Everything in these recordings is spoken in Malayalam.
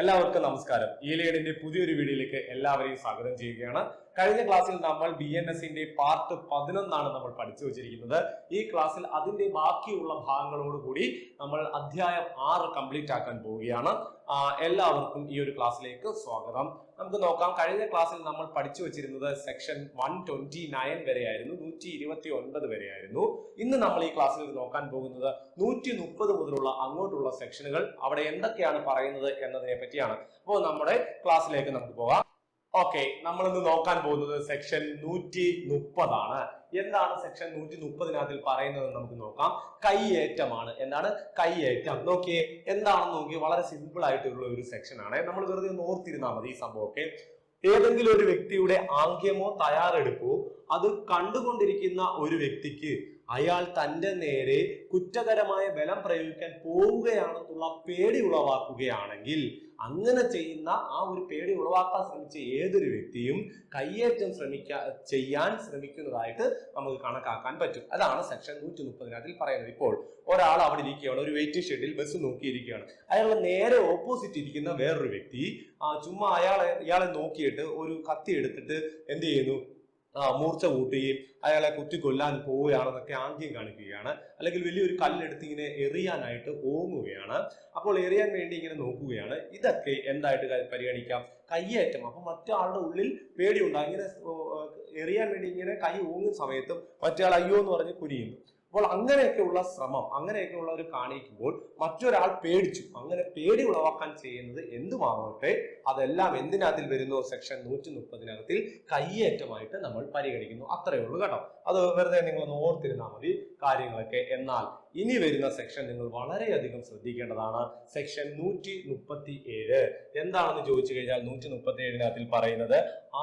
എല്ലാവർക്കും നമസ്കാരം. ഈലേഡിന്റെ പുതിയൊരു വീഡിയോയിലേക്ക് എല്ലാവരെയും സ്വാഗതം ചെയ്യുകയാണ്. കഴിഞ്ഞ ക്ലാസ്സിൽ നമ്മൾ BNSന്റെ പാർട്ട് 11 നമ്മൾ പഠിച്ചു വെച്ചിരിക്കുന്നത്. ഈ ക്ലാസ്സിൽ അതിന്റെ ബാക്കിയുള്ള ഭാഗങ്ങളോടുകൂടി നമ്മൾ അധ്യായം 6 കംപ്ലീറ്റ് ആക്കാൻ പോവുകയാണ്. എല്ലാവർക്കും ഈ ഒരു ക്ലാസ്സിലേക്ക് സ്വാഗതം. നമുക്ക് നോക്കാം. കഴിഞ്ഞ ക്ലാസ്സിൽ നമ്മൾ പഠിച്ചു വെച്ചിരുന്നത് സെക്ഷൻ 129 വരെയായിരുന്നു, 129 വരെയായിരുന്നു. ഇന്ന് നമ്മൾ ഈ ക്ലാസ്സിൽ നോക്കാൻ പോകുന്നത് 130 മുതലുള്ള അങ്ങോട്ടുള്ള സെക്ഷനുകൾ, അവിടെ എന്തൊക്കെയാണ് പറയുന്നത് എന്നതിനെ പറ്റിയാണ്. അപ്പോൾ നമ്മുടെ ക്ലാസ്സിലേക്ക് നമുക്ക് പോകാം. ഓക്കെ, നമ്മൾ ഇന്ന് നോക്കാൻ പോകുന്നത് സെക്ഷൻ 130 ആണ്. എന്താണ് സെക്ഷൻ 130 പറയുന്നത് നമുക്ക് നോക്കാം. കൈയേറ്റമാണ്. എന്താണ് കൈയേറ്റം? നോക്കിയേ, എന്താണെന്ന് നോക്കിയേ, വളരെ സിമ്പിൾ ആയിട്ടുള്ള ഒരു സെക്ഷൻ ആണ്. നമ്മൾ വെറുതെ ഒന്ന് ഓർത്തിരുന്നാൽ മതി ഈ സംഭവമൊക്കെ. ഏതെങ്കിലും ഒരു വ്യക്തിയുടെ ആംഗ്യമോ തയ്യാറെടുപ്പോ അത് കണ്ടുകൊണ്ടിരിക്കുന്ന ഒരു വ്യക്തിക്ക് അയാൾ തന്റെ നേരെ കുറ്റകരമായ ബലം പ്രയോഗിക്കാൻ പോവുകയാണെന്നുള്ള പേടി ഉളവാക്കുകയാണെങ്കിൽ, അങ്ങനെ ചെയ്യുന്ന ആ ഒരു പേടി ഉളവാക്കാൻ ശ്രമിച്ച ഏതൊരു വ്യക്തിയും കയ്യേറ്റം ചെയ്യാൻ ശ്രമിക്കുന്നതായിട്ട് നമുക്ക് കണക്കാക്കാൻ പറ്റും. അതാണ് സെക്ഷൻ 130 പറയുന്നത്. ഇപ്പോൾ ഒരാൾ അവിടെ ഇരിക്കുകയാണ്, ഒരു വെയിറ്റിംഗ് ഷെഡിൽ ബസ് നോക്കിയിരിക്കുകയാണ്. അയാളുടെ നേരെ ഓപ്പോസിറ്റ് ഇരിക്കുന്ന വേറൊരു വ്യക്തി ചുമ്മാ ഇയാളെ നോക്കിയിട്ട് ഒരു കത്തി എടുത്തിട്ട് എന്ത് ചെയ്യുന്നു, മൂർച്ച കൂട്ടുകയും അയാളെ കുത്തിക്കൊല്ലാൻ പോവുകയാണെന്നൊക്കെ ആംഗ്യം കാണിക്കുകയാണ്. അല്ലെങ്കിൽ വലിയൊരു കല്ലെടുത്ത് ഇങ്ങനെ എറിയാനായിട്ട് ഓങ്ങുകയാണ്. അപ്പോൾ എറിയാൻ വേണ്ടി ഇങ്ങനെ നോക്കുകയാണ്. ഇതൊക്കെ എന്തായിട്ട് പരിഗണിക്കാം? കയ്യേറ്റം. അപ്പൊ മറ്റാളുടെ ഉള്ളിൽ പേടിയുണ്ടാകും. ഇങ്ങനെ എറിയാൻ വേണ്ടി ഇങ്ങനെ കൈ ഓങ്ങുന്ന സമയത്തും മറ്റയാൾ അയ്യോ എന്ന് പറഞ്ഞ് കുനിയുന്നു. അപ്പോൾ അങ്ങനെയൊക്കെയുള്ള ശ്രമം, അങ്ങനെയൊക്കെയുള്ള ഒരു കാണിക്കുമ്പോൾ മറ്റൊരാൾ പേടിച്ചു. അങ്ങനെ പേടി ഉളവാക്കാൻ ചെയ്യുന്നത് എന്തുമാകട്ടെ, അതെല്ലാം എന്തിനകത്തിൽ വരുന്നു? സെക്ഷൻ 130 കയ്യേറ്റമായിട്ട് നമ്മൾ പരിഗണിക്കുന്നു. അത്രയേ ഉള്ളൂ കേട്ടോ. അത് വെറുതെ നിങ്ങളൊന്ന് ഓർത്തിരുന്നാൽ മതി കാര്യങ്ങളൊക്കെ. എന്നാൽ ഇനി വരുന്ന സെക്ഷൻ നിങ്ങൾ വളരെയധികം ശ്രദ്ധിക്കേണ്ടതാണ്. സെക്ഷൻ 137 എന്താണെന്ന് ചോദിച്ചു കഴിഞ്ഞാൽ 137 പറയുന്നത്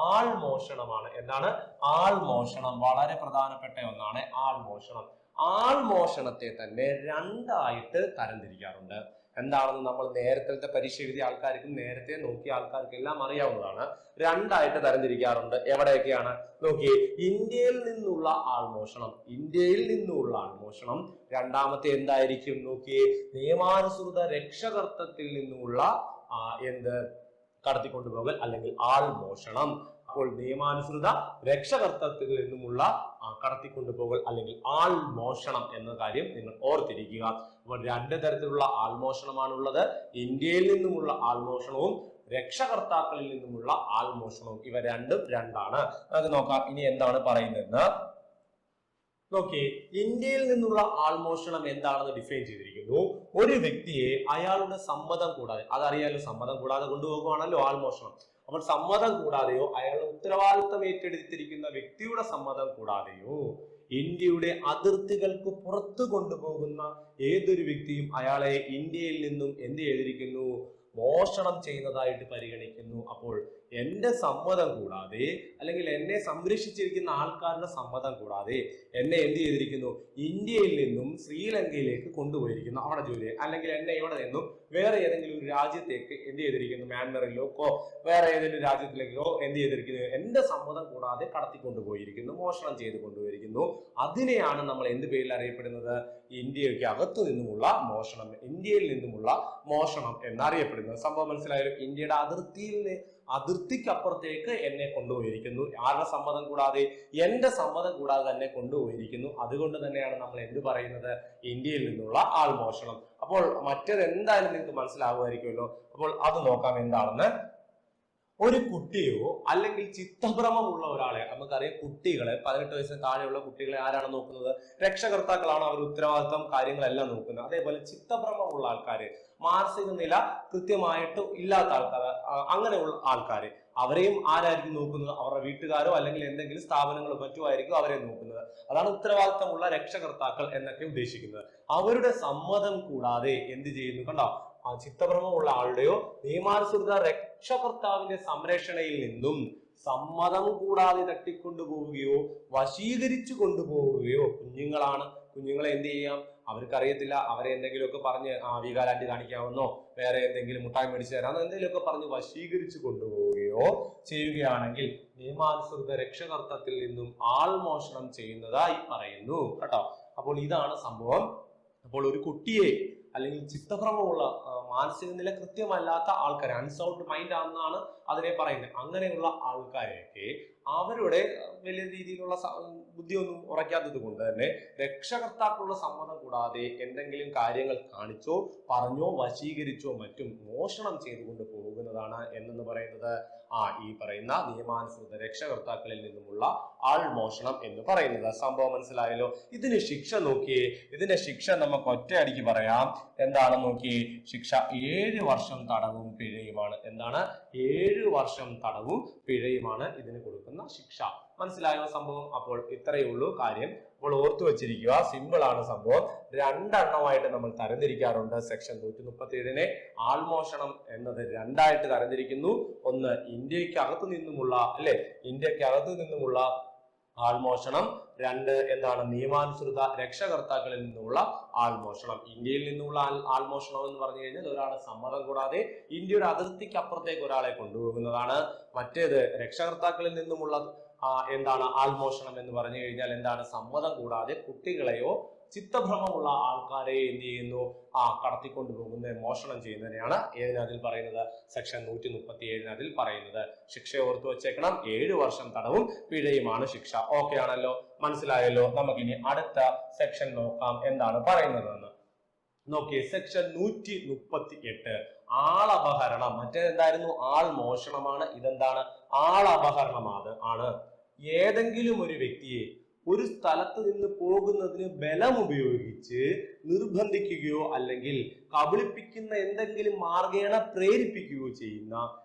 ആൾമോഷണമാണ്. എന്താണ്? ആൾമോഷണം. വളരെ പ്രധാനപ്പെട്ട ഒന്നാണ് ആൾമോഷണം. ആൾമോഷണത്തെ തന്നെ രണ്ടായിട്ട് തരംതിരിക്കാറുണ്ട്. എന്താണെന്ന് നമ്മൾ നേരത്തെ പരീക്ഷ എഴുതിയ ആൾക്കാർക്കും നേരത്തെ നോക്കിയ ആൾക്കാർക്കും എല്ലാം അറിയാവുന്നതാണ്. രണ്ടായിട്ട് തരംതിരിക്കാറുണ്ട്. എവിടെയൊക്കെയാണ് നോക്കിയേ? ഇന്ത്യയിൽ നിന്നുള്ള ആൾമോഷണം. ഇന്ത്യയിൽ നിന്നുള്ള ആൾമോഷണം. രണ്ടാമത്തെ എന്തായിരിക്കും നോക്കിയേ? നിയമാനുസൃത രക്ഷകർത്തത്തിൽ നിന്നുള്ള കടത്തിക്കൊണ്ടുപോകൽ അല്ലെങ്കിൽ ആൾമോഷണം. അപ്പോൾ നിയമാനുസൃത രക്ഷകർത്തത്തിൽ നിന്നുമുള്ള കടത്തിക്കൊണ്ടുപോകൽ അല്ലെങ്കിൽ ആൾമോഷണം എന്ന കാര്യം നിങ്ങൾ ഓർത്തിരിക്കുക. അപ്പോൾ രണ്ട് തരത്തിലുള്ള ആൾമോഷണമാണുള്ളത്. ഇന്ത്യയിൽ നിന്നുമുള്ള ആൾമോഷണവും രക്ഷകർത്താക്കളിൽ നിന്നുമുള്ള ആൾമോഷണവും. ഇവ രണ്ടും രണ്ടാണ്. നമുക്ക് നോക്കാം ഇനി എന്താണ് പറയുന്നതെന്ന്. നോക്കിയേ, ഇന്ത്യയിൽ നിന്നുള്ള ആൾമോഷണം എന്താണെന്ന് ഡിഫൈൻ ചെയ്തിരിക്കുന്നു. ഒരു വ്യക്തിയെ അയാളുടെ സമ്മതം കൂടാതെ, അതറിയാലോ, സമ്മതം കൂടാതെ കൊണ്ടുപോകുവാണല്ലോ ആൾമോഷണം. അപ്പോൾ സമ്മതം കൂടാതെയോ അയാളുടെ ഉത്തരവാദിത്തം ഏറ്റെടുത്തിരിക്കുന്ന വ്യക്തിയുടെ സമ്മതം കൂടാതെയോ ഇന്ത്യയുടെ അതിർത്തികൾക്ക് പുറത്തു കൊണ്ടുപോകുന്ന ഏതൊരു വ്യക്തിയും അയാളെ ഇന്ത്യയിൽ നിന്നും എന്ത് ചെയ്തിരിക്കുന്നു? മോഷണം ചെയ്യുന്നതായിട്ട് പരിഗണിക്കുന്നു. അപ്പോൾ എന്റെ സമ്മതം കൂടാതെ അല്ലെങ്കിൽ എന്നെ സംരക്ഷിച്ചിരിക്കുന്ന ആൾക്കാരുടെ സമ്മതം കൂടാതെ എന്നെ എന്ത് ചെയ്തിരിക്കുന്നു? ഇന്ത്യയിൽ നിന്നും ശ്രീലങ്കയിലേക്ക് കൊണ്ടുപോയിരിക്കുന്നു അവിടെ ജോലി, അല്ലെങ്കിൽ എന്നെ ഇവിടെ നിന്നും വേറെ ഏതെങ്കിലും ഒരു രാജ്യത്തേക്ക് എന്ത് ചെയ്തിരിക്കുന്നു? മ്യാൻമറിലേക്കോ വേറെ ഏതെങ്കിലും രാജ്യത്തിലേക്കോ എന്ത് ചെയ്തിരിക്കുന്നു? എന്റെ സമ്മതം കൂടാതെ കടത്തിക്കൊണ്ടുപോയിരിക്കുന്നു, മോഷണം ചെയ്ത് കൊണ്ടുപോയിരിക്കുന്നു. അതിനെയാണ് നമ്മൾ എന്ത് പേരിൽ അറിയപ്പെടുന്നത്? ഇന്ത്യക്ക് അകത്തു നിന്നുമുള്ള മോഷണം, ഇന്ത്യയിൽ നിന്നുമുള്ള മോഷണം എന്നറിയപ്പെടുന്നത്. സംഭവം മനസ്സിലായാലും ഇന്ത്യയുടെ അതിർത്തിക്കപ്പുറത്തേക്ക് എന്നെ കൊണ്ടുപോയിരിക്കുന്നു. ആരുടെ സമ്മതം കൂടാതെ? എന്റെ സമ്മതം കൂടാതെ തന്നെ കൊണ്ടുപോയിരിക്കുന്നു. അതുകൊണ്ട് തന്നെയാണ് നമ്മൾ എന്ത് പറയുന്നത്? ഇന്ത്യയിൽ നിന്നുള്ള ആൾമോഷണം. അപ്പോൾ മറ്റേത് എന്തായാലും നിങ്ങൾക്ക് മനസ്സിലാവുമായിരിക്കുമല്ലോ. അപ്പോൾ അത് നോക്കാം എന്താണെന്ന്. ഒരു കുട്ടിയോ അല്ലെങ്കിൽ ചിത്തഭ്രമമുള്ള ഒരാളെ, നമുക്കറിയാം കുട്ടികളെ, 18 വയസ്സിന് താഴെയുള്ള കുട്ടികളെ ആരാണ് നോക്കുന്നത്? രക്ഷകർത്താക്കളാണ്. അവർ ഉത്തരവാദിത്വം കാര്യങ്ങളെല്ലാം നോക്കുന്നത്. അതേപോലെ ചിത്തഭ്രമമുള്ള ആൾക്കാര്, മാനസിക നില കൃത്യമായിട്ട് ഇല്ലാത്ത ആൾക്കാർ, അങ്ങനെയുള്ള ആൾക്കാര്, അവരെയും ആരായിരിക്കും നോക്കുന്നത്? അവരുടെ വീട്ടുകാരോ അല്ലെങ്കിൽ എന്തെങ്കിലും സ്ഥാപനങ്ങളോ മറ്റോ ആയിരിക്കും അവരെ നോക്കുന്നത്. അതാണ് ഉത്തരവാദിത്തമുള്ള രക്ഷകർത്താക്കൾ എന്നൊക്കെ ഉദ്ദേശിക്കുന്നത്. അവരുടെ സമ്മതം കൂടാതെ എന്ത് ചെയ്യുന്നു? കണ്ടോ, ചിത്തഭ്രമമുള്ള ആളുടെയോ നിയമാനുസൃത രക്ഷകർത്താവിന്റെ സംരക്ഷണയിൽ നിന്നും സമ്മതം കൂടാതെ തട്ടിക്കൊണ്ടുപോവുകയോ വശീകരിച്ചു കൊണ്ടുപോവുകയോ, കുഞ്ഞുങ്ങളെ എന്ത് ചെയ്യാം? അവർക്കറിയത്തില്ല, അവരെ എന്തെങ്കിലുമൊക്കെ പറഞ്ഞ് വീഗാലാൻഡ് കാണിക്കാവുന്നോ, വേറെ എന്തെങ്കിലും മുട്ടായി മേടിച്ചു തരാമെന്നോ എന്തെങ്കിലുമൊക്കെ പറഞ്ഞ് വശീകരിച്ചു കൊണ്ടുപോവുകയോ ചെയ്യുകയാണെങ്കിൽ നിയമാനുസൃത രക്ഷകർത്തത്തിൽ നിന്നും ആൾമോഷണം ചെയ്യുന്നതായി പറയുന്നു കേട്ടോ. അപ്പോൾ ഇതാണ് സംഭവം. അപ്പോൾ ഒരു കുട്ടിയെ അല്ലെങ്കിൽ ചിത്തഭ്രമമുള്ള മാനസിക നില കൃത്യമല്ലാത്ത ആൾക്കാർ, അൺസൗണ്ട് മൈൻഡ് ആണെന്നാണ് അതിനെ പറയുന്നത്. അങ്ങനെയുള്ള ആൾക്കാരെയൊക്കെ അവരുടെ വലിയ രീതിയിലുള്ള ബുദ്ധിയൊന്നും ഉറയ്ക്കാത്തത് കൊണ്ട് തന്നെ രക്ഷകർത്താക്കളുടെ സമ്മതം കൂടാതെ എന്തെങ്കിലും കാര്യങ്ങൾ കാണിച്ചോ പറഞ്ഞോ വശീകരിച്ചോ മറ്റും മോഷണം ചെയ്തുകൊണ്ട് പോകുന്നതാണ് എന്നു പറയുന്നത് ഈ പറയുന്ന നിയമാനുസൃത രക്ഷകർത്താക്കളിൽ നിന്നുമുള്ള ആൾമോഷണം എന്ന് പറയുന്നത്. സംഭവം മനസ്സിലായല്ലോ? ഇതിന് ശിക്ഷ നോക്കിയേ. ഇതിന്റെ ശിക്ഷ നമുക്ക് ഒറ്റയടിക്ക് പറയാം. എന്താണെന്ന് നോക്കിയേ. ശിക്ഷ 7 വർഷം തടവും പിഴയുമാണ്. എന്താണ്? 7 വർഷം തടവും പിഴയുമാണ് ഇതിന് കൊടുക്കുന്ന ശിക്ഷ. മനസ്സിലായോ സംഭവം? അപ്പോൾ ഇത്രയേ ഉള്ളൂ കാര്യം. അപ്പോൾ ഓർത്തു വെച്ചിരിക്കുക, സിമ്പിൾ ആണ് സംഭവം. രണ്ടെണ്ണമായിട്ട് നമ്മൾ തരംതിരിക്കാറുണ്ട്. സെക്ഷൻ 137 ആൾമോഷണം എന്നത് രണ്ടായിട്ട് തരംതിരിക്കുന്നു. ഒന്ന് ഇന്ത്യക്കകത്തു നിന്നുമുള്ള ഇന്ത്യക്കകത്തു നിന്നുമുള്ള ആൾമോഷണം. രണ്ട് എന്താണ്? നിയമാനുസൃത രക്ഷകർത്താക്കളിൽ നിന്നുള്ള ആൾമോഷണം. ഇന്ത്യയിൽ നിന്നുള്ള ആൾമോഷണം എന്ന് പറഞ്ഞു കഴിഞ്ഞാൽ ഒരാളെ സമ്മതം കൂടാതെ ഇന്ത്യയുടെ അതിർത്തിക്ക് അപ്പുറത്തേക്ക് ഒരാളെ കൊണ്ടുപോകുന്നതാണ്. മറ്റേത് രക്ഷകർത്താക്കളിൽ നിന്നുമുള്ള എന്താണ്? ആൾമോഷണം എന്ന് പറഞ്ഞു കഴിഞ്ഞാൽ എന്താണ്? സമ്മതം കൂടാതെ കുട്ടികളെയോ ചിത്തഭ്രമമുള്ള ആൾക്കാരെ എന്ത് ചെയ്യുന്നു? കടത്തിക്കൊണ്ടു പോകുന്ന മോഷണം ചെയ്യുന്നതിനെയാണ് അതിൽ പറയുന്നത്. സെക്ഷൻ 137 അതിൽ പറയുന്നത്. ശിക്ഷ ഓർത്തു വെച്ചേക്കണം. 7 വർഷം തടവും പിഴയുമാണ് ശിക്ഷ. ഓക്കെ ആണല്ലോ? മനസ്സിലായല്ലോ? നമുക്കിനി അടുത്ത സെക്ഷൻ നോക്കാം എന്താണ് പറയുന്നതെന്ന്. നോക്കിയേ, സെക്ഷൻ 138 ആളപഹരണം. മറ്റേതെന്തായിരുന്നു? ആൾമോഷണമാണ്. ഇതെന്താണ്? ആളപഹരണമാണ്. ഏതെങ്കിലും ഒരു വ്യക്തിയെ ഒരു സ്ഥലത്ത് നിന്ന് പോകുന്നതിന് ബലം ഉപയോഗിച്ച് നിർബന്ധിക്കുകയോ അല്ലെങ്കിൽ കബളിപ്പിക്കുന്ന എന്തെങ്കിലും മാർഗേണ പ്രേരിപ്പിക്കുകയോ ചെയ്യുന്ന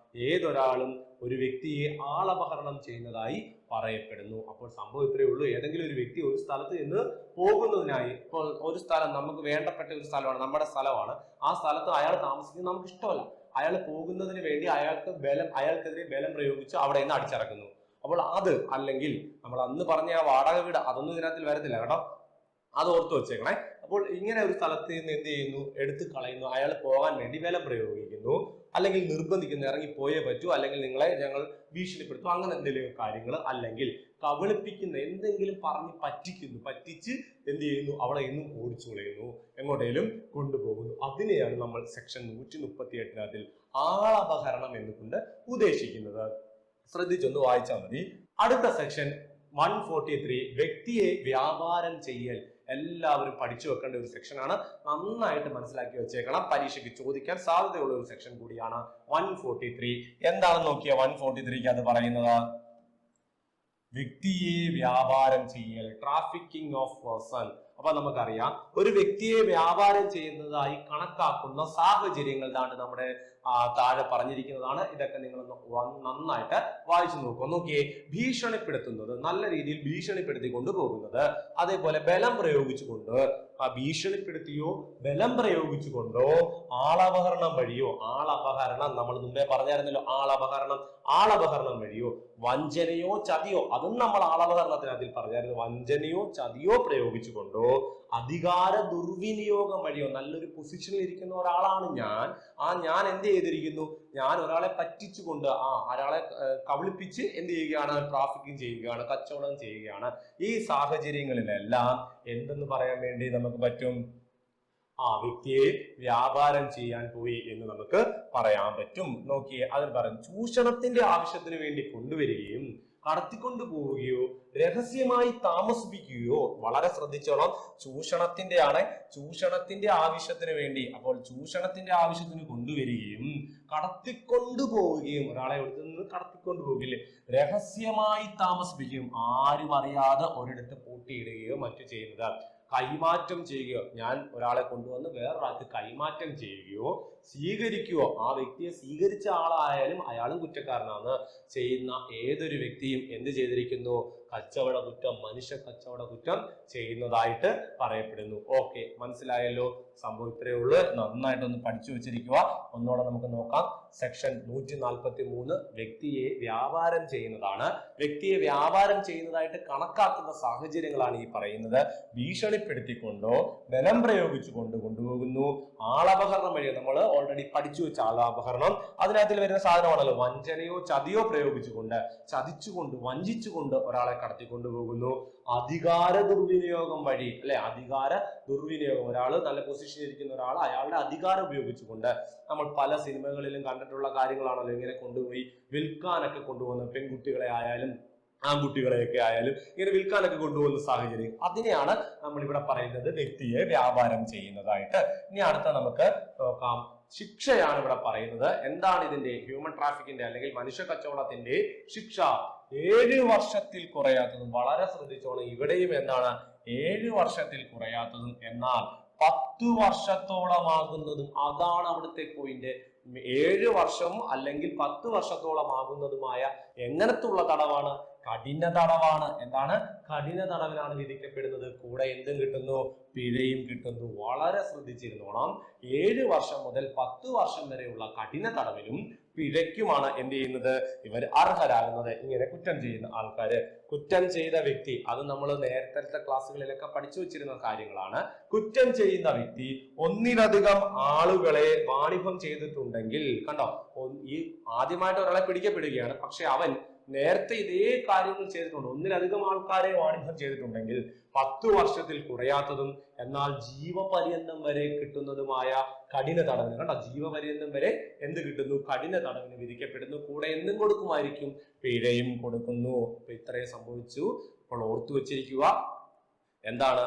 ഏതൊരാളും ഒരു വ്യക്തിയെ ആളപഹരണം ചെയ്യുന്നതായി പറയപ്പെടുന്നു. അപ്പോൾ സംഭവം ഇത്രയേ ഉള്ളൂ. ഏതെങ്കിലും ഒരു വ്യക്തി ഒരു സ്ഥലത്ത് നിന്ന് പോകുന്നതിനായി, ഇപ്പോൾ ഒരു സ്ഥലം നമുക്ക് വേണ്ടപ്പെട്ട ഒരു സ്ഥലമാണ്, നമ്മുടെ സ്ഥലമാണ്. ആ സ്ഥലത്ത് അയാൾ താമസിക്കുന്നത് നമുക്ക് ഇഷ്ടമല്ല. അയാൾ പോകുന്നതിന് വേണ്ടി അയാൾക്കെതിരെ ബലം പ്രയോഗിച്ച് അവിടെ നിന്ന് അടിച്ചിറക്കുന്നു. അപ്പോൾ അത് അല്ലെങ്കിൽ നമ്മൾ അന്ന് പറഞ്ഞ ആ വാടക വീട് അതൊന്നും ഇതിനകത്തിൽ വരത്തില്ല കേട്ടോ, അത് ഓർത്ത് വെച്ചേക്കണേ. അപ്പോൾ ഇങ്ങനെ ഒരു സ്ഥലത്ത് നിന്ന് എന്ത് ചെയ്യുന്നു? എടുത്തു കളയുന്നു. അയാൾ പോകാൻ വേണ്ടി ബലം പ്രയോഗിക്കുന്നു, അല്ലെങ്കിൽ നിർബന്ധിക്കുന്നു, ഇറങ്ങി പോയേ പറ്റൂ, അല്ലെങ്കിൽ നിങ്ങളെ ഞങ്ങൾ ഭീഷണിപ്പെടുത്തും, അങ്ങനെ എന്തെങ്കിലും കാര്യങ്ങൾ, അല്ലെങ്കിൽ കബളിപ്പിക്കുന്ന എന്തെങ്കിലും പറഞ്ഞ് പറ്റിച്ച് എന്ത് ചെയ്യുന്നു? അവിടെ നിന്നും ഓടിച്ചു കളയുന്നു, എങ്ങോട്ടേലും കൊണ്ടുപോകുന്നു. അതിനെയാണ് നമ്മൾ സെക്ഷൻ 138 ആളപഹരണം എന്നുകൊണ്ട് ഉദ്ദേശിക്കുന്നത്. ശ്രദ്ധിച്ചൊന്ന് വായിച്ചാൽ മതി. അടുത്ത സെക്ഷൻ 143 വ്യക്തിയെ വ്യാപാരം ചെയ്യൽ. എല്ലാവരും പഠിച്ചു വെക്കേണ്ട ഒരു സെക്ഷനാണ്. നന്നായിട്ട് മനസ്സിലാക്കി വെച്ചേക്കണം. പരീക്ഷയ്ക്ക് ചോദിക്കാൻ സാധ്യതയുള്ള ഒരു സെക്ഷൻ കൂടിയാണ് 143. എന്താണെന്ന് നോക്കിയ 143 അത് പറയുന്നത് വ്യക്തിയെ വ്യാപാരം ചെയ്യൽ, ട്രാഫിക്കിംഗ് ഓഫ് പേഴ്സൺ. അപ്പൊ നമുക്കറിയാം ഒരു വ്യക്തിയെ വ്യാപാരം ചെയ്യുന്നതായി കണക്കാക്കുന്ന സാഹചര്യങ്ങൾ നമ്മുടെ താഴെ പറഞ്ഞിരിക്കുന്നതാണ്. ഇതൊക്കെ നിങ്ങൾ നന്നായിട്ട് വായിച്ചു നോക്കുക. നോക്കിയേ, ഭീഷണിപ്പെടുത്തുന്നത്, നല്ല രീതിയിൽ ഭീഷണിപ്പെടുത്തി കൊണ്ടുപോകുന്നത്, അതേപോലെ ബലം പ്രയോഗിച്ചുകൊണ്ട് ഭീഷണിപ്പെടുത്തിയോ ബലം പ്രയോഗിച്ചുകൊണ്ടോ ആളപഹരണം വഴിയോ, ആളപഹരണം നമ്മൾ മുമ്പേ പറഞ്ഞായിരുന്നല്ലോ, ആളപഹരണം വഴിയോ വഞ്ചനയോ ചതിയോ, അതും നമ്മൾ ആളപഹരണത്തിന് അതിൽ പറഞ്ഞായിരുന്നു, വഞ്ചനയോ ചതിയോ പ്രയോഗിച്ചുകൊണ്ടോ അധികാര ദുർവിനിയോഗം വഴിയോ, നല്ലൊരു പൊസിഷനിൽ ഇരിക്കുന്ന ഒരാളാണ് ഞാൻ എന്ത് ചെയ്തിരിക്കുന്നു? ഞാൻ ഒരാളെ പറ്റിച്ചുകൊണ്ട് ഒരാളെ കബളിപ്പിച്ച് എന്ത് ചെയ്യുകയാണ്? ട്രാഫിക്കിംഗ് ചെയ്യുകയാണ്, കച്ചവടം ചെയ്യുകയാണ്. ഈ സാഹചര്യങ്ങളിലെല്ലാം എന്തെന്ന് പറയാൻ വേണ്ടി നമുക്ക് പറ്റും? വ്യക്തിയെ വ്യാപാരം ചെയ്യാൻ പോയി എന്ന് നമുക്ക് പറയാൻ പറ്റും. നോക്കിയേ, അതിൽ പറയും ചൂഷണത്തിന്റെ ആവശ്യത്തിന് വേണ്ടി കൊണ്ടുവരികയും കടത്തിക്കൊണ്ടു പോവുകയോ രഹസ്യമായി താമസിപ്പിക്കുകയോ. വളരെ ശ്രദ്ധിച്ചോളാം, ചൂഷണത്തിന്റെ ആവശ്യത്തിന് വേണ്ടി, അപ്പോൾ ചൂഷണത്തിന്റെ ആവശ്യത്തിന് കൊണ്ടുവരികയും കടത്തിക്കൊണ്ടു പോവുകയും, ഒരാളെ എടുത്തു നിന്ന് കടത്തിക്കൊണ്ടു പോകില്ലേ, രഹസ്യമായി താമസിപ്പിക്കുകയും, ആരും അറിയാതെ ഒരിടത്ത് പൂട്ടിയിടുകയോ മറ്റു ചെയ്യുന്നത്. കൈമാറ്റം ചെയ്യുകയോ, ഞാൻ ഒരാളെ കൊണ്ടുവന്ന് വേറൊരാൾക്ക് കൈമാറ്റം ചെയ്യുകയോ സ്വീകരിക്കുകയോ, ആ വ്യക്തിയെ സ്വീകരിച്ച ആളായാലും അയാളും കുറ്റക്കാരനാണ്. ചെയ്യുന്ന ഏതൊരു വ്യക്തിയും എന്ത് ചെയ്തിരിക്കുന്നു? കച്ചവട കുറ്റം, മനുഷ്യ കച്ചവട കുറ്റം ചെയ്യുന്നതായിട്ട് പറയപ്പെടുന്നു. ഓക്കെ, മനസ്സിലായല്ലോ? സംഭവം ഇത്രയേ ഉള്ളൂ. നന്നായിട്ടൊന്ന് പഠിച്ചു വെച്ചിരിക്കുക. ഒന്നുകൂടെ നമുക്ക് നോക്കാം. സെക്ഷൻ 143 വ്യക്തിയെ വ്യാപാരം ചെയ്യുന്നതാണ്. വ്യക്തിയെ വ്യാപാരം ചെയ്യുന്നതായിട്ട് കണക്കാക്കുന്ന സാഹചര്യങ്ങളാണ് ഈ പറയുന്നത്. ഭീഷണിപ്പെടുത്തിക്കൊണ്ടോ ബലം പ്രയോഗിച്ചുകൊണ്ട് കൊണ്ടുപോകുന്നു. ആളപഹരണം വഴി, നമ്മൾ ഓൾറെഡി പഠിച്ചു വെച്ച ആളപഹരണം, അതിനകത്തിൽ വരുന്ന സാധനമാണല്ലോ. വഞ്ചനയോ ചതിയോ പ്രയോഗിച്ചുകൊണ്ട്, ചതിച്ചുകൊണ്ട്, വഞ്ചിച്ചുകൊണ്ട് ഒരാളെ കടത്തിക്കൊണ്ടുപോകുന്നു. അധികാര ദുർവിനിയോഗം വഴി, അല്ലെ, അധികാര ദുർവിനിയോഗം, ഒരാൾ നല്ല പൊസിഷനിൽ ഇരിക്കുന്ന ഒരാൾ അയാളുടെ അധികാരം ഉപയോഗിച്ചുകൊണ്ട്, നമ്മൾ പല സിനിമകളിലും കണ്ടിട്ടുള്ള കാര്യങ്ങളാണല്ലോ, ഇങ്ങനെ കൊണ്ടുപോയി വിൽക്കാനൊക്കെ കൊണ്ടുപോകുന്ന പെൺകുട്ടികളെ ആയാലും ആൺകുട്ടികളെയൊക്കെ ആയാലും ഇങ്ങനെ വിൽക്കാനൊക്കെ കൊണ്ടുപോകുന്ന സാഹചര്യം, അതിനെയാണ് നമ്മൾ ഇവിടെ പറയുന്നത് വ്യക്തിയെ വ്യാപാരം ചെയ്യുന്നതായിട്ട്. ഇനി അടുത്ത നമുക്ക് നോക്കാം, ശിക്ഷയാണ് ഇവിടെ പറയുന്നത്. എന്താണ് ഇതിന്റെ ഹ്യൂമൻ ട്രാഫിക്കിന്റെ അല്ലെങ്കിൽ മനുഷ്യ കച്ചവടത്തിന്റെ ശിക്ഷ? 7 വർഷത്തിൽ കുറയാത്തതും. വളരെ ശ്രദ്ധിച്ചോണം, ഇവിടെയും എന്താണ് 7 വർഷത്തിൽ കുറയാത്തതും എന്നാൽ 10 വർഷത്തോളമാകുന്നതും. അതാണ് അവിടുത്തെ പോയിന്റ്. 7 വർഷം അല്ലെങ്കിൽ 10 വർഷത്തോളം ആകുന്നതുമായ എങ്ങനത്തുള്ള തടവാണ്? കഠിന തടവാണ്. എന്താണ്? കഠിന തടവിനാണ് വിധിക്കപ്പെടുന്നത്. കൂടെ എന്തും കിട്ടുന്നു? പിഴയും കിട്ടുന്നു. വളരെ ശ്രദ്ധിച്ചിരുന്നോണം, 7 വർഷം മുതൽ 10 വർഷം വരെയുള്ള കഠിന തടവിനും പിഴയ്ക്കുമാണ് എന്ത് ചെയ്യുന്നത്? ഇവർ അർഹരാകുന്നത്. ഇങ്ങനെ കുറ്റം ചെയ്യുന്ന ആൾക്കാര്, കുറ്റം ചെയ്ത വ്യക്തി, അത് നമ്മൾ നേരത്തെ ക്ലാസ്സുകളിലൊക്കെ പഠിച്ചു വെച്ചിരുന്ന കാര്യങ്ങളാണ്. കുറ്റം ചെയ്യുന്ന വ്യക്തി ഒന്നിലധികം ആളുകളെ വാണിഭം ചെയ്തിട്ടുണ്ടെങ്കിൽ, കണ്ടോ, ഈ ആദ്യമായിട്ട് ഒരാളെ പിടിക്കപ്പെടുകയാണ്, പക്ഷെ അവൻ നേരത്തെ ഇതേ കാര്യങ്ങൾ ചെയ്തിട്ടുണ്ട്, ഒന്നിലധികം ആൾക്കാരെ വാണിഭം ചെയ്തിട്ടുണ്ടെങ്കിൽ 10 വർഷത്തിൽ കുറയാത്തതും എന്നാൽ ജീവപര്യന്തം വരെ കിട്ടുന്നതുമായ കഠിന തടവിന്, കണ്ടോ, ജീവപര്യന്തം വരെ എന്ത് കിട്ടുന്നു? കഠിന തടവിന് വിധിക്കപ്പെടുന്നു. കൂടെ എന്തും കൊടുക്കുമായിരിക്കും? പിഴയും കൊടുക്കുന്നു. അപ്പൊ ഇത്രയും സംഭവിച്ചു. അപ്പോൾ ഓർത്തു വെച്ചിരിക്കുക, എന്താണ്?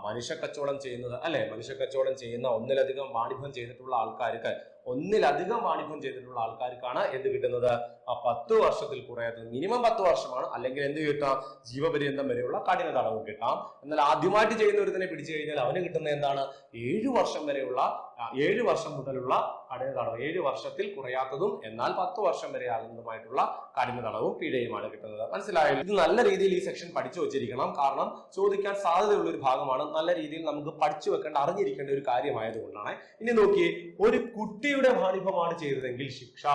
മനുഷ്യ കച്ചവടം ചെയ്യുന്നത്, അല്ലെ, മനുഷ്യ കച്ചവടം ചെയ്യുന്ന ഒന്നിലധികം വാണിഭം ചെയ്തിട്ടുള്ള ആൾക്കാർക്ക്, ഒന്നിലധികം വാണിഭം ചെയ്തിട്ടുള്ള ആൾക്കാർക്കാണ് എന്ത് കിട്ടുന്നത്? 10 വർഷത്തിൽ കുറയാത്തത്. മിനിമം 10 വർഷമാണ്, അല്ലെങ്കിൽ എന്ത് കിട്ടാം? ജീവപര്യന്തം വരെയുള്ള കഠിന തടവ് കിട്ടാം. എന്നാൽ ആദ്യമായിട്ട് ചെയ്യുന്ന ഒരുത്തിനെ പിടിച്ചു കഴിഞ്ഞാൽ അവന് കിട്ടുന്ന എന്താണ്? 7 വർഷം വരെയുള്ള 7 വർഷം മുതലുള്ള കഠിന തടവ്. 7 വർഷത്തിൽ കുറയാത്തതും എന്നാൽ 10 വർഷം വരെ ആകുന്നതുമായിട്ടുള്ള കഠിന തടവും പിഴയുമാണ് കിട്ടുന്നത്. മനസ്സിലായോ? ഇത് നല്ല രീതിയിൽ ഈ സെക്ഷൻ പഠിച്ചു വെച്ചിരിക്കണം. കാരണം ചോദിക്കാൻ സാധ്യതയുള്ള ഒരു ഭാഗമാണ്. നല്ല രീതിയിൽ നമുക്ക് പഠിച്ചു വെക്കേണ്ട, അറിഞ്ഞിരിക്കേണ്ട ഒരു കാര്യമായതുകൊണ്ടാണ്. ഇനി നോക്കിയേ, ഒരു കുട്ടിയുടെ വാണിഭമാണ് ചെയ്തതെങ്കിൽ ശിക്ഷ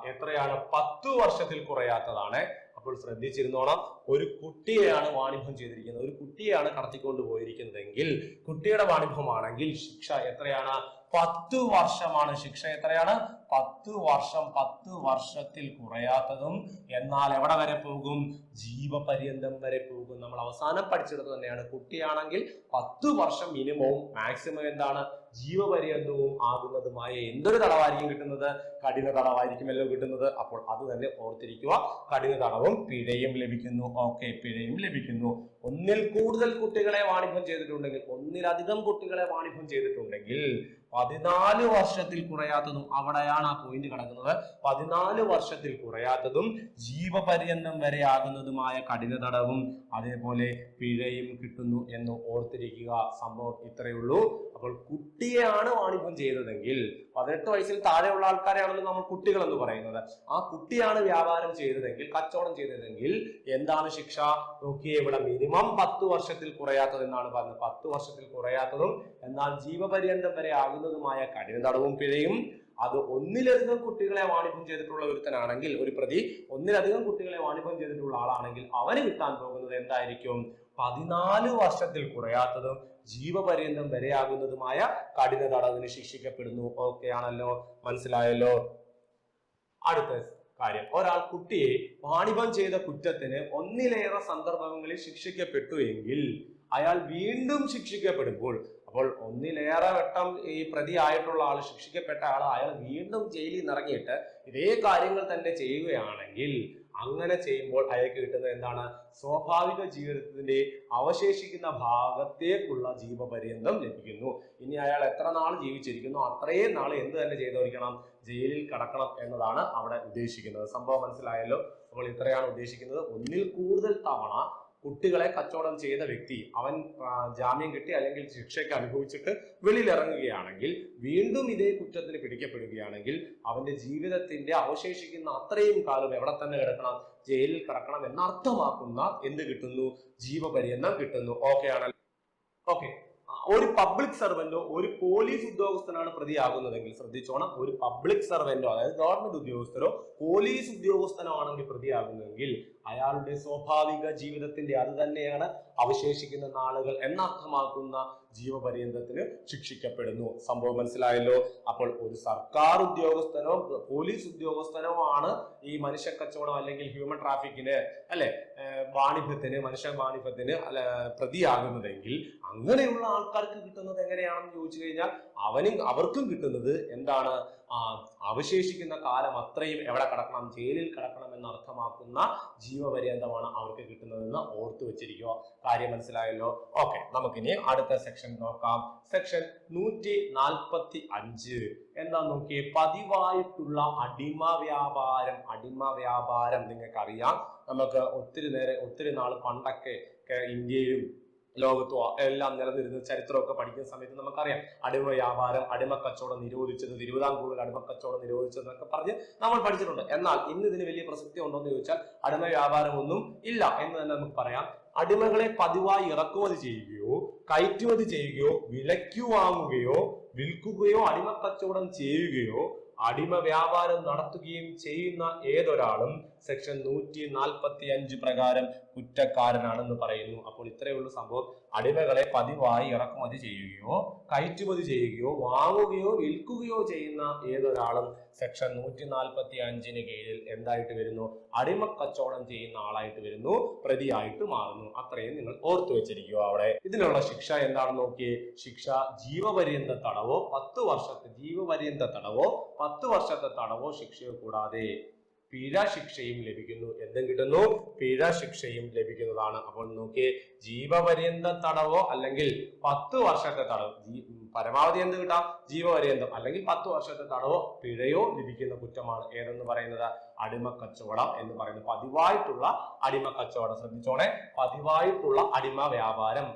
എത്രയാണ്? 10 വർഷത്തിൽ കുറയാത്തതാണ്. അപ്പോൾ ശ്രദ്ധിച്ചിരുന്നോണം, ഒരു കുട്ടിയെയാണ് വാണിഭം ചെയ്തിരിക്കുന്നത്, ഒരു കുട്ടിയെയാണ് കടത്തിക്കൊണ്ട് പോയിരിക്കുന്നതെങ്കിൽ, കുട്ടിയുടെ വാണിഭമാണെങ്കിൽ ശിക്ഷ എത്രയാണ്? 10 വർഷമാണ്. ശിക്ഷ എത്രയാണ്? 10 വർഷം. 10 വർഷത്തിൽ കുറയാത്തതും എന്നാൽ എവിടെ വരെ പോകും? ജീവപര്യന്തം വരെ പോകും. നമ്മൾ അവസാനം പഠിച്ചെടുത്ത് തന്നെയാണ്. കുട്ടിയാണെങ്കിൽ 10 വർഷം മിനിമവും, മാക്സിമം എന്താണ്? ജീവപര്യന്തവും ആകുന്നതുമായ എന്തൊരു തടവായിരിക്കും കിട്ടുന്നത്? കഠിന തടവായിരിക്കുമല്ലോ കിട്ടുന്നത്. അപ്പോൾ അത് തന്നെ ഓർത്തിരിക്കുക. കഠിന തടവും പിഴയും ലഭിക്കുന്നു. ഓക്കെ, പിഴയും ലഭിക്കുന്നു. ഒന്നിൽ കൂടുതൽ കുട്ടികളെ വാണിഭം ചെയ്തിട്ടുണ്ടെങ്കിൽ, ഒന്നിലധികം കുട്ടികളെ വാണിഭം ചെയ്തിട്ടുണ്ടെങ്കിൽ 14 വർഷത്തിൽ കുറയാത്തതും, അവിടെയാണ് ആ പോയിന്റ് കിടക്കുന്നത്. 14 വർഷത്തിൽ കുറയാത്തതും ജീവപര്യന്തം വരെ ആകുന്നതുമായ കഠിന തടവും അതേപോലെ പിഴയും കിട്ടുന്നു എന്ന് ഓർത്തിരിക്കുക. സംഭവം ഇത്രയേ ഉള്ളൂ. അപ്പോൾ കുട്ടിയെയാണ് വാണിഭം ചെയ്തതെങ്കിൽ, 18 വയസ്സിൽ താഴെയുള്ള ആൾക്കാരെയാണല്ലോ നമ്മൾ കുട്ടികൾ എന്ന് പറയുന്നത്. ആ കുട്ടിയാണ് വ്യാപാരം ചെയ്തതെങ്കിൽ, കച്ചവടം ചെയ്തതെങ്കിൽ എന്താണ് ശിക്ഷ? നോക്കിയേ, ഇവിടെ മിനിമം 10 വർഷത്തിൽ കുറയാത്തത് എന്നാണ് പറഞ്ഞത്. 10 വർഷത്തിൽ കുറയാത്തതും എന്നാൽ ജീവപര്യന്തം വരെ ആകുന്നതുമായ കഠിന തടവും പിഴയും. അത് ഒന്നിലധികം കുട്ടികളെ വാണിഭം ചെയ്തിട്ടുള്ള ഒരുത്തനാണെങ്കിൽ, ഒരു പ്രതി ഒന്നിലധികം കുട്ടികളെ വാണിഭം ചെയ്തിട്ടുള്ള ആളാണെങ്കിൽ അവന് കിട്ടാൻ പോകുന്നത് എന്തായിരിക്കും? 14 വർഷത്തിൽ കുറയാത്തതും ജീവപര്യന്തം വരെയാകുന്നതുമായ കഠിന തടവിന് ശിക്ഷിക്കപ്പെടുന്നു. ഓക്കെ ആണല്ലോ? മനസ്സിലായല്ലോ? അടുത്ത കാര്യം, ഒരാൾ കുട്ടിയെ വാണിഭം ചെയ്ത കുറ്റത്തിന് ഒന്നിലേറെ സന്ദർഭങ്ങളിൽ ശിക്ഷിക്കപ്പെട്ടു എങ്കിൽ അയാൾ വീണ്ടും ശിക്ഷിക്കപ്പെടുമ്പോൾ, അപ്പോൾ ഒന്നിലേറെ വട്ടം ഈ പ്രതി ആയിട്ടുള്ള ആൾ, ശിക്ഷിക്കപ്പെട്ട ആൾ, അയാൾ വീണ്ടും ജയിലിൽ നിന്ന് ഇറങ്ങിയിട്ട് ഇതേ കാര്യങ്ങൾ തന്നെ ചെയ്യുകയാണെങ്കിൽ, അങ്ങനെ ചെയ്യുമ്പോൾ അയാൾക്ക് കിട്ടുന്നത് എന്താണ്? സ്വാഭാവിക ജീവിതത്തിന്റെ അവശേഷിക്കുന്ന ഭാഗത്തേക്കുള്ള ജീവപര്യന്തം ലഭിക്കുന്നു. ഇനി അയാൾ എത്ര നാൾ ജീവിച്ചിരിക്കുന്നു അത്രയും നാൾ എന്ത് തന്നെ ചെയ്തോരിക്കണം? ജയിലിൽ കടക്കണം എന്നതാണ് അവിടെ ഉദ്ദേശിക്കുന്നത്. സംഭവം മനസ്സിലായല്ലോ? അപ്പോൾ ഇത്രയാണ് ഉദ്ദേശിക്കുന്നത്. ഒന്നിൽ കൂടുതൽ തവണ കുട്ടികളെ കച്ചവടം ചെയ്ത വ്യക്തി, അവൻ ജാമ്യം കിട്ടി അല്ലെങ്കിൽ ശിക്ഷയ്ക്ക് അനുഭവിച്ചിട്ട് വെളിയിലിറങ്ങുകയാണെങ്കിൽ, വീണ്ടും ഇതേ കുറ്റത്തിന് പിടിക്കപ്പെടുകയാണെങ്കിൽ അവന്റെ ജീവിതത്തിന്റെ അവശേഷിക്കുന്ന അത്രയും കാലം എവിടെ തന്നെ കിടക്കണം? ജയിലിൽ കിടക്കണം എന്നർത്ഥമാക്കുന്ന എന്ത് കിട്ടുന്നു? ജീവപര്യന്തം കിട്ടുന്നു. ഓക്കെ ആണല്ലോ? ഓക്കെ. ഒരു പബ്ലിക് സർവന്റോ ഒരു പോലീസ് ഉദ്യോഗസ്ഥനാണ് പ്രതിയാകുന്നതെങ്കിൽ, ശ്രദ്ധിച്ചോണം, ഒരു പബ്ലിക് സർവന്റോ അതായത് ഗവൺമെന്റ് ഉദ്യോഗസ്ഥരോ പോലീസ് ഉദ്യോഗസ്ഥനോ ആണെങ്കിൽ പ്രതിയാകുന്നതെങ്കിൽ അയാളുടെ സ്വാഭാവിക ജീവിതത്തിന്റെ, അത് തന്നെയാണ് അവശേഷിക്കുന്ന നാളുകൾ എന്നർത്ഥമാക്കുന്ന ജീവപര്യന്തത്തിന് ശിക്ഷിക്കപ്പെടുന്നു. സംഭവം മനസ്സിലായല്ലോ. അപ്പോൾ ഒരു സർക്കാർ ഉദ്യോഗസ്ഥനോ പോലീസ് ഉദ്യോഗസ്ഥനോ ആണ് ഈ മനുഷ്യ കച്ചവടം അല്ലെങ്കിൽ ഹ്യൂമൻ ട്രാഫിക്കിന് അല്ലെ മനുഷ്യ വാണിഭത്തിന് പ്രതിയാകുന്നതെങ്കിൽ അങ്ങനെയുള്ള ആൾക്കാർക്ക് കിട്ടുന്നത് എങ്ങനെയാണെന്ന് ചോദിച്ചു കഴിഞ്ഞാൽ അവർക്കും കിട്ടുന്നത് എന്താണ്? അവശേഷിക്കുന്ന കാലം അത്രയും എവിടെ കിടക്കണം? ജയിലിൽ കിടക്കണം എന്ന് അർത്ഥമാക്കുന്ന ജീവപര്യന്തമാണ് അവർക്ക് കിട്ടുന്നതെന്ന് ഓർത്തു വെച്ചിരിക്കുക. കാര്യം മനസ്സിലായല്ലോ. ഓക്കെ, നമുക്കിനി അടുത്ത സെക്ഷൻ നോക്കാം. സെക്ഷൻ 145 എന്താ നോക്കിയേ? പതിവായിട്ടുള്ള അടിമ വ്യാപാരം നിങ്ങൾക്കറിയാം. നമുക്ക് ഒത്തിരി നാൾ പണ്ടൊക്കെ ഇന്ത്യയിലും ലോകത്തും എല്ലാം നിലനിരുന്ന ചരിത്രമൊക്കെ പഠിക്കുന്ന സമയത്ത് നമുക്കറിയാം അടിമ വ്യാപാരം, അടിമ കച്ചവടം നിരോധിച്ചത്, തിരുവിതാംകൂറിൽ അടിമ കച്ചവടം നിരോധിച്ചത് എന്നൊക്കെ പറഞ്ഞ് നമ്മൾ പഠിച്ചിട്ടുണ്ട്. എന്നാൽ ഇന്ന് ഇതിന് വലിയ പ്രസക്തി ഉണ്ടോ എന്ന് ചോദിച്ചാൽ അടിമ വ്യാപാരം ഒന്നും ഇല്ല എന്ന് തന്നെ നമുക്ക് പറയാം. അടിമകളെ പതിവായി ഇറക്കുമതി ചെയ്യുകയോ കയറ്റുമതി ചെയ്യുകയോ വിലയ്ക്കു വാങ്ങുകയോ വിൽക്കുകയോ അടിമ കച്ചവടം ചെയ്യുകയോ അടിമ വ്യാപാരം നടത്തുകയും ചെയ്യുന്ന ഏതൊരാളും സെക്ഷൻ 145 പ്രകാരം കുറ്റക്കാരനാണെന്ന് പറയുന്നു. അപ്പോൾ ഇത്രയുള്ള സംഭവം. അടിമകളെ പതിവായി ഇറക്കുമതി ചെയ്യുകയോ കയറ്റുമതി ചെയ്യുകയോ വാങ്ങുകയോ വിൽക്കുകയോ ചെയ്യുന്ന ഏതൊരാളും സെക്ഷൻ 145 കീഴിൽ എന്തായിട്ട് വരുന്നു? അടിമ കച്ചവടം ചെയ്യുന്ന ആളായിട്ട് വരുന്നു, പ്രതിയായിട്ട് മാറുന്നു. അത്രയും നിങ്ങൾ ഓർത്തു വെച്ചിരിക്കുക. അവിടെ ഇതിനുള്ള ശിക്ഷ എന്താണെന്ന് നോക്കിയേ. ശിക്ഷ ജീവപര്യന്ത തടവോ 10 വർഷത്തെ തടവോ ശിക്ഷയോ കൂടാതെ പിഴ ശിക്ഷയും ലഭിക്കുന്നു. എന്തും കിട്ടുന്നു? പിഴ ശിക്ഷയും ലഭിക്കുന്നതാണ്. അപ്പോൾ നോക്കിയേ, ജീവപര്യന്ത തടവോ അല്ലെങ്കിൽ 10 വർഷത്തെ തടവ്, പരമാവധി എന്ത് കിട്ടാം? ജീവപര്യന്തം അല്ലെങ്കിൽ 10 വർഷത്തെ തടവോ പിഴയോ ലഭിക്കുന്ന കുറ്റമാണ് ഏതെന്ന് പറയുന്നത്? അടിമ കച്ചവടം എന്ന് പറയുന്നത്. പതിവായിട്ടുള്ള അടിമ കച്ചവടം, ശ്രദ്ധിച്ചോണെ, പതിവായിട്ടുള്ള അടിമ വ്യാപാരം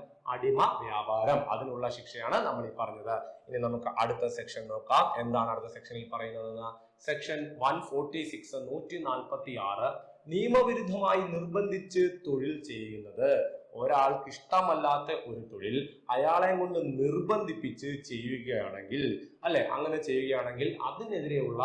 അതിനുള്ള ശിക്ഷയാണ് നമ്മൾ ഈ പറഞ്ഞത്. ഇനി നമുക്ക് അടുത്ത സെക്ഷൻ നോക്കാം. എന്താണ് അടുത്ത സെക്ഷനിൽ പറയുന്നതെന്ന്? സെക്ഷൻ 146 146 നിയമവിരുദ്ധമായി നിർബന്ധിച്ച് തൊഴിൽ ചെയ്യുന്നത്. ഒരാൾക്ക് ഇഷ്ടമല്ലാത്ത ഒരു തൊഴിൽ അയാളെ കൊണ്ട് നിർബന്ധിപ്പിച്ച് ചെയ്യുകയാണെങ്കിൽ അങ്ങനെ ചെയ്യുകയാണെങ്കിൽ അതിനെതിരെയുള്ള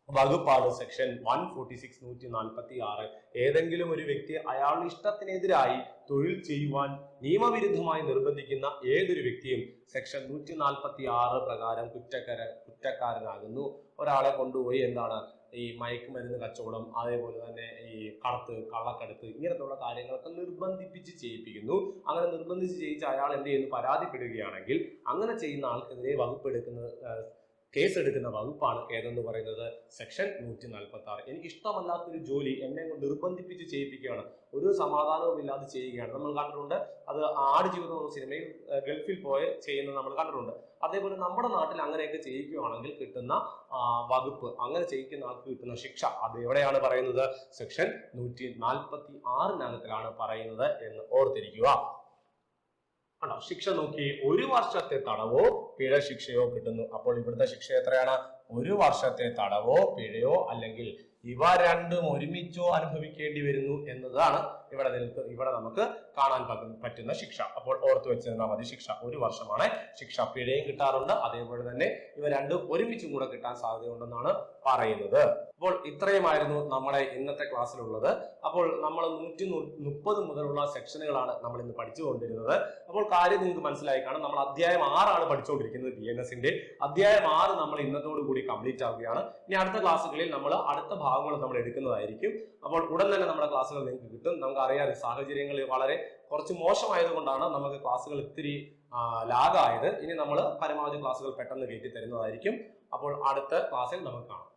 വകുപ്പാണ് സെക്ഷൻ 146 146. ഏതെങ്കിലും ഒരു വ്യക്തി അയാളുടെ ഇഷ്ടത്തിനെതിരായി തൊഴിൽ ചെയ്യുവാൻ നിയമവിരുദ്ധമായി നിർബന്ധിക്കുന്ന ഏതൊരു വ്യക്തിയും സെക്ഷൻ 146 പ്രകാരം കുറ്റക്കാരനാകുന്നു. ഒരാളെ കൊണ്ടുപോയി ഈ മയക്കുമരുന്ന് കച്ചവടം, അതേപോലെ തന്നെ ഈ കള്ളക്കടത്ത് ഇങ്ങനത്തുള്ള കാര്യങ്ങളൊക്കെ നിർബന്ധിപ്പിച്ച് ചെയ്യിപ്പിക്കുന്നു. അങ്ങനെ നിർബന്ധിച്ച് ചെയ്യിച്ച് അയാൾ എന്ത് ചെയ്യുന്നു? പരാതിപ്പെടുകയാണെങ്കിൽ അങ്ങനെ ചെയ്യുന്ന ആൾക്കെതിരെ കേസ് എടുക്കുന്ന വകുപ്പാണ് ഏതെന്ന് പറയുന്നത്? സെക്ഷൻ 146. എനിക്ക് ഇഷ്ടമല്ലാത്തൊരു ജോലി എന്നെ നിർബന്ധിപ്പിച്ച് ചെയ്യിപ്പിക്കുകയാണ്, ഒരു സമാധാനവും ഇല്ലാതെ ചെയ്യുകയാണ്. നമ്മൾ കണ്ടിട്ടുണ്ട്. അത് ആടുജീവിതം എന്ന സിനിമയിൽ ഗൾഫിൽ പോയി ചെയ്യുന്നത് നമ്മൾ കണ്ടിട്ടുണ്ട്. അതേപോലെ നമ്മുടെ നാട്ടിൽ അങ്ങനെയൊക്കെ ചെയ്യിക്കുകയാണെങ്കിൽ കിട്ടുന്ന വകുപ്പ്, അങ്ങനെ ചെയ്യിക്കുന്ന ആൾക്ക് കിട്ടുന്ന ശിക്ഷ അത് എവിടെയാണ് പറയുന്നത്? സെക്ഷൻ 146 പറയുന്നത് എന്ന് ഓർത്തിരിക്കുക. ശിക്ഷ നോക്കി, 1 വർഷത്തെ തടവോ പിഴ ശിക്ഷയോ കിട്ടുന്നു. അപ്പോൾ ഇവിടുത്തെ ശിക്ഷ എത്രയാണ്? 1 വർഷത്തെ തടവോ പിഴയോ അല്ലെങ്കിൽ ഇവ രണ്ടും ഒരുമിച്ചോ അനുഭവിക്കേണ്ടി വരുന്നു എന്നതാണ് ഇവിടെ നമുക്ക് കാണാൻ പറ്റുന്ന ശിക്ഷ. അപ്പോൾ ഓർത്തു വെച്ചിരുന്നാൽ മതി, ശിക്ഷ 1 വർഷമാണ്. ശിക്ഷ പിഴയും കിട്ടാറുണ്ട്, അതേപോലെ തന്നെ ഇവ രണ്ടും ഒരുമിച്ചും കൂടെ കിട്ടാൻ സാധ്യതയുണ്ടെന്നാണ് പറയുന്നത്. അപ്പോൾ ഇത്രയുമായിരുന്നു നമ്മുടെ ഇന്നത്തെ ക്ലാസ്സിലുള്ളത്. അപ്പോൾ നമ്മൾ 130 മുതലുള്ള സെക്ഷനുകളാണ് നമ്മൾ ഇന്ന് പഠിച്ചുകൊണ്ടിരുന്നത്. അപ്പോൾ കാര്യം നിങ്ങൾക്ക് മനസ്സിലായി കാണും. നമ്മൾ അധ്യായം 6 ആണ് പഠിച്ചുകൊണ്ടിരിക്കുന്നത്. BNSന്റെ അധ്യായം 6 നമ്മൾ ഇന്നത്തോടു കൂടി കംപ്ലീറ്റ് ആവുകയാണ്. ഇനി അടുത്ത ക്ലാസ്സുകളിൽ നമ്മൾ അടുത്ത ഭാഗങ്ങൾ നമ്മൾ എടുക്കുന്നതായിരിക്കും. അപ്പോൾ ഉടൻ തന്നെ നമ്മുടെ ക്ലാസ്സുകൾ നിങ്ങൾക്ക് കിട്ടും. നമുക്ക് അറിയാം, സാഹചര്യങ്ങൾ വളരെ കുറച്ച് മോശമായതുകൊണ്ടാണ് നമുക്ക് ക്ലാസ്സുകൾ ഇത്തിരി ലാഗായത്. ഇനി നമ്മൾ പരമാവധി ക്ലാസ്സുകൾ പെട്ടെന്ന് കയറ്റി തരുന്നതായിരിക്കും. അപ്പോൾ അടുത്ത ക്ലാസ്സിൽ നമുക്ക് കാണാം.